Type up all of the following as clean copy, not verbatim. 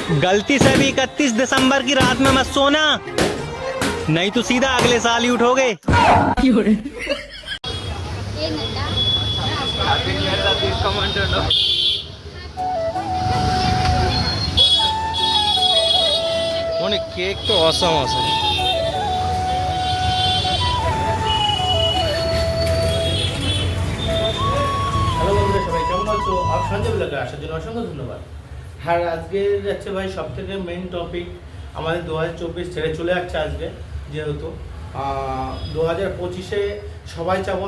गलती से भी 31 दिसंबर की रात में मत सोना, नहीं तो सीधा अगले साल ही उठोगे। কেক তো অসাম অসাম। হ্যালো বন্ধুরা, সবাই কেমন আছো? আর সঞ্জয় ব্লগে আসার জন্য অসংখ্য ধন্যবাদ। হ্যাঁ, আজকে যাচ্ছে ভাই সব থেকে মেইন টপিক আমাদের 2024 ছেড়ে চলে যাচ্ছে আজকে। যেহেতু 2025-এ সবাই চাবো,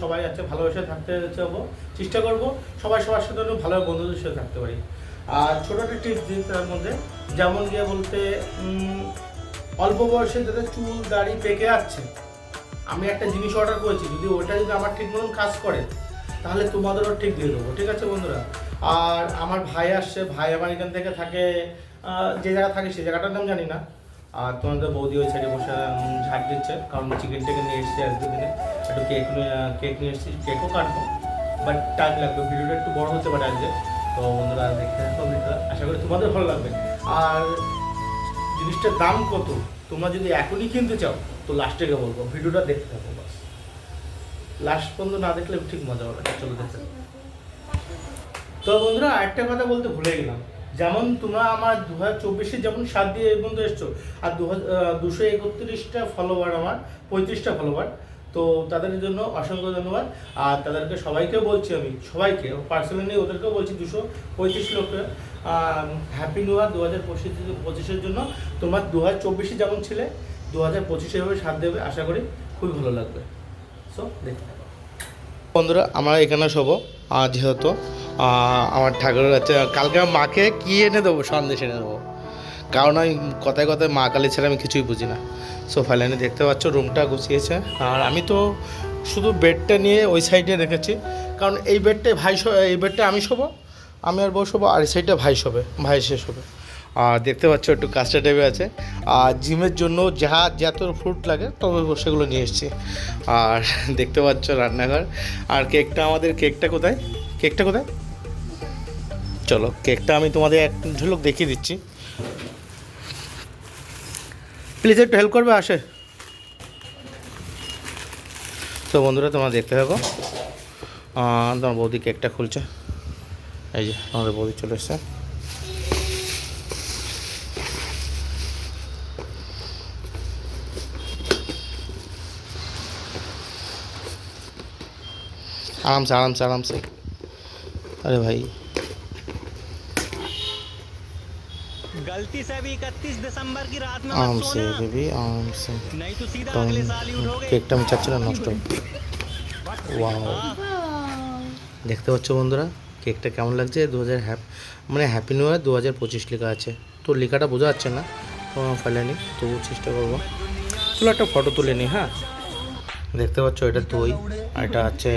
সবাই আছে ভালোবেসে থাকতে চাবো, চেষ্টা করবো সবার সাথে ভালো বন্ধুদের সাথে থাকতে পারি। আর ছোটো একটা টিপস দিই তার মধ্যে, যেমন গিয়ে বলতে অল্প বয়সে যাদের চুল দাড়ি পেকে যাচ্ছে, আমি একটা জিনিস অর্ডার করেছি, যদি ওটা যদি আমার ঠিক মতন কাজ করে তাহলে তোমাদেরও ঠিক দিয়ে দেবো, ঠিক আছে বন্ধুরা? আর আমার ভাই আসছে, ভাই আমার এখান থেকে থাকে, যে জায়গা থাকে সেই জায়গাটার নাম জানি না। আর তোমাদের বৌদি ওই সাইডে বসে ঝাড় দিচ্ছে, কারণ চিকেন টেকেন নিয়ে এসেছি আজকে দিনে, একটু কেক নিয়ে এসেছি, কেকও কাটবো, বাট টাইম লাগবে, ভিডিওটা একটু বড় হতে পারে আজকে। তো বন্ধুরা দেখতে থাকো ভিডিওটা, আশা করি তোমাদের ভালো লাগবে। আর জিনিসটার দাম কত তোমরা যদি এখনই কিনতে চাও তো লাস্টে গিয়ে বলবো, ভিডিওটা দেখতে থাকো বাস, লাস্ট পর্যন্ত না দেখলে ঠিক মজা হবে। চলো দেখতে। তো বন্ধুরা আরেকটা কথা বলতে ভুলে গেলাম, যেমন তোমরা আমার 2024-এ যেমন 7 দিয়ে এই পর্যন্ত এসছো, আর 231টা ফলোয়ার, আমার 35টা ফলোয়ার, তো তাদের জন্য অসংখ্য ধন্যবাদ। আর তাদেরকে সবাইকে বলছি, আমি সবাইকে পার্সোনালি ওদেরকেও বলছি, 235 লোককে হ্যাপি নিউ ইয়ার 2025-এর জন্য। তোমরা 2024-এ যেমন ছিলে 2025-এ এভাবে সাথ দেবে, আশা করি খুবই ভালো লাগবে। সো দেখতে থাকো বন্ধুরা, আমরা এখানে শোবো। আর যেহেতু আমার ঠাকুরের আছে, কালকে মাকে কী এনে দেবো, সন্দেশ এনে দেবো, কারণ আমি কথায় মা কালী ছাড়া আমি কিছুই বুঝি না। সো ফাইনালি দেখতে পাচ্ছ রুমটা গুছিয়েছে, আর আমি তো শুধু বেডটা নিয়ে ওই সাইডে রেখেছি, কারণ এই বেডটা আমি শোবো, আমি আর বউ শোবো, আর এই সাইডটা ভাই শেষ হবে। আর দেখতে পাচ্ছ একটু কাস্টা টাইপে আছে। আর জিমের জন্য যত ফ্রুট লাগে তবে সেগুলো নিয়ে এসেছি। আর দেখতে পাচ্ছ রান্নাঘর। আর কেকটা কোথায় চলো কেকটা আমি তোমাদের এক ঝলক দেখিয়ে দিচ্ছি, প্লিজ একটু হেল্প করবে আসে। তো বন্ধুরা তোমরা দেখতে থাকো, তোমার বৌদি কেকটা খুলছে। এই যে আমাদের বৌদি চলে এসছে। आराम से अरे भाई, गलती से भी 31 दिसंबर की रात में आराम मत से सोना, बेबी, आराम से। नहीं तो सीधा तो अगले साल ही उठोगे। কেকটা আমি চাচ্ছি না নষ্ট। ওয়াও, দেখতে পাচ্ছ বন্ধুরা কেকটা কেমন লাগছে? মানে হ্যাপি নিউ ইয়ার 2025 লেখা আছে, তো লেখাটা বোঝা যাচ্ছে না, তো ফেলেনি, তবু চেষ্টা করবো। চলো একটা ফটো তুলে নিই। হ্যাঁ, দেখতে পাচ্ছ এটা দই, আর এটা হচ্ছে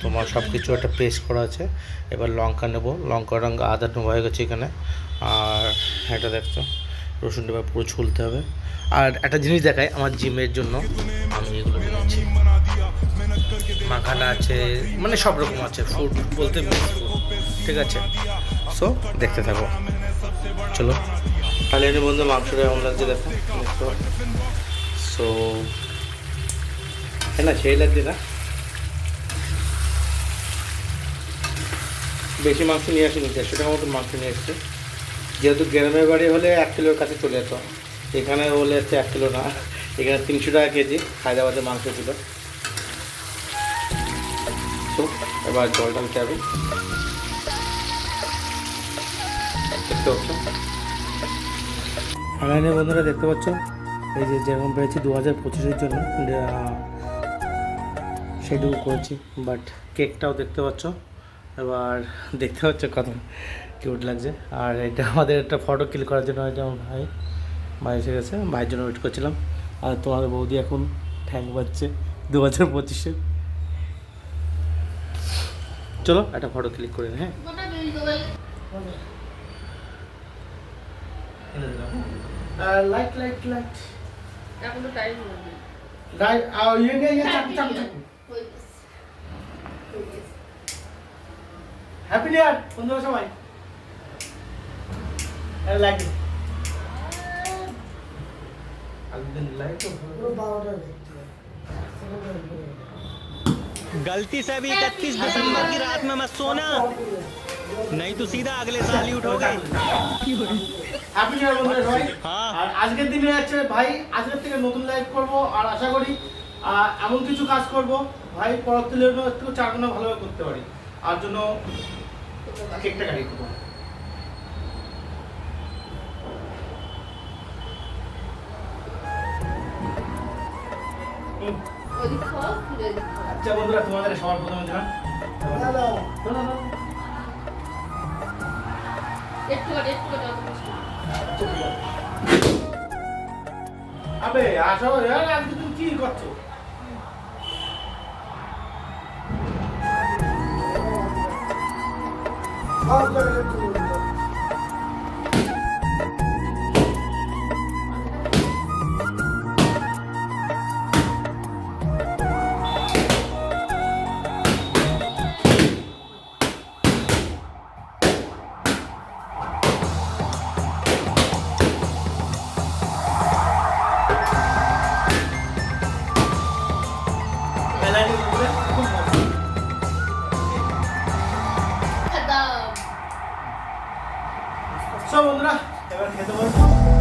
তোমার সব কিছু একটা পেস্ট করা আছে। এবার লঙ্কা নেবো, লঙ্কা আদা নেওয়া হয়ে গেছে এখানে। আর এটা দেখছো রসুনটা এবার পুরো ছুলতে হবে। আর একটা জিনিস দেখাই, আমার জিমের জন্য আমি এগুলো নিয়েছি, মাখানা আছে, মানে সব রকম আছে, ফুড বলতে ঠিক আছে। সো দেখতে থাকো, চলো। ফাইনালি বন্ধু মাংসটা এমন লাগছে দেখো, সো है ना, সেই লাগছে না? বেশি মাংস নিয়ে আসিনি, 150 টাকার মতো মাংস নিয়ে এসছে। যেহেতু গ্রামের বাড়ি হলে 1 কিলোর কাছে চলে যেত, এখানে বলে হচ্ছে 1 কিলো না, এখানে 300 টাকা কেজি হায়দ্রাবাদের মাংস ছিল। তো এবার জল ঢালতে হবে, দেখতে পাচ্ছ। ফাইনালি বন্ধুরা দেখতে পাচ্ছ, এই যে যেরকম পেয়েছি 2025-এর জন্য সেটুকু করেছি, বাট কেকটাও দেখতে পাচ্ছ। এবার দেখতে পাচ্ছ কত কিউট লাগছে। আর এটা আমাদের একটা ফটো ক্লিক করার জন্য, এটা আমার ভাই এসে গেছে, ভাইয়ের জন্য ওয়েট করছিলাম। আর তোমাদের বৌদি এখন ঠ্যাং বাজছে 2025-এ। চলো একটা ফটো ক্লিক করে নি। হ্যাঁ, লাইট এখনো টাইম হবে, হ্যাপি নিউ ইয়ার বন্ধুরা সবাই। লাইক কালকে দিন লাইট তো गलती से भी 31 दिसंबर की रात में मत सोना, नहीं तो सीधा अगले साल ही उठोगे। হ্যাপি নিউ ইয়ার বন্ধুরা সবাই। হ্যাঁ। আর আজকের দিনে হচ্ছে ভাই আজকের থেকে নতুন লাইভ করব আর আশা করি এমন কিছু কাজ করব ভাই পরবর্তী জন্য একটু চারগুনা ভালোভাবে করতে পারি। আর জন্য কেকটা কাটিয়ে দেবো। আচ্ছা বন্ধুরা তোমাদের সবার প্রথমে দিলাম আবে আসো আজকে তুমি কি করছো? সব বন্ধুরা এবার খেতে বলবো।